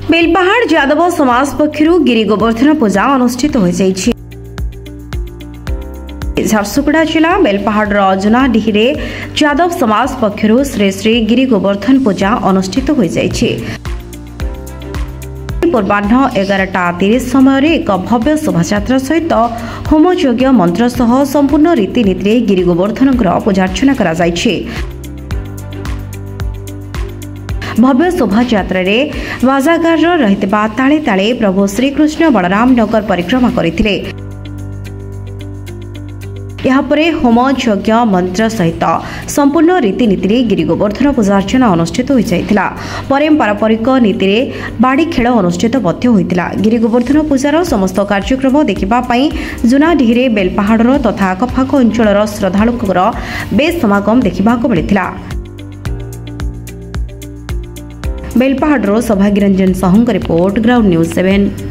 बेलपाहाड़ यादव समाज पक्षरु गिरी गोवर्धन पूजा अनुष्ठित हो जाइछि। झारसुगुड़ा जिला बेलपाहाड़ अजनाडीहरे यादव समाज पक्षरु श्री श्री गिरी गोवर्धन पूजा अनुष्ठित हो जाइछि। पूर्वाह्न 11:30 समय एक भव्य शोभायात्रा सहित होमयज्ञ मंत्र सह संपूर्ण रीतिनीति गिरी गोवर्धन पूजार्चना करा जाइछि। भव्य शोभायात्रा बाजागार रहितबा ताले ताले प्रभु श्रीकृष्ण बलराम नगर परिक्रमा करथिले। यापरे होम यज्ञ मंत्र सहित संपूर्ण रीतिनीति गिरी गोवर्धन पूजार्चना अनुष्ठित हो जाइतिला। पारंपरिक नीति बाड़ी खेल अनुष्ठित होइतिला। गिरी गोवर्धन पूजार समस्त कार्यक्रम देखिबा पई जुनाडीहरे बेलपाहाड़ तथा आखपाख अंचलर श्रद्धालुंकर बेस समागम देखिबाको मिलिथिला। बेलपाहाड़ सौभाग्यरंजन साहू रिपोर्ट ग्राउंड न्यूज 7।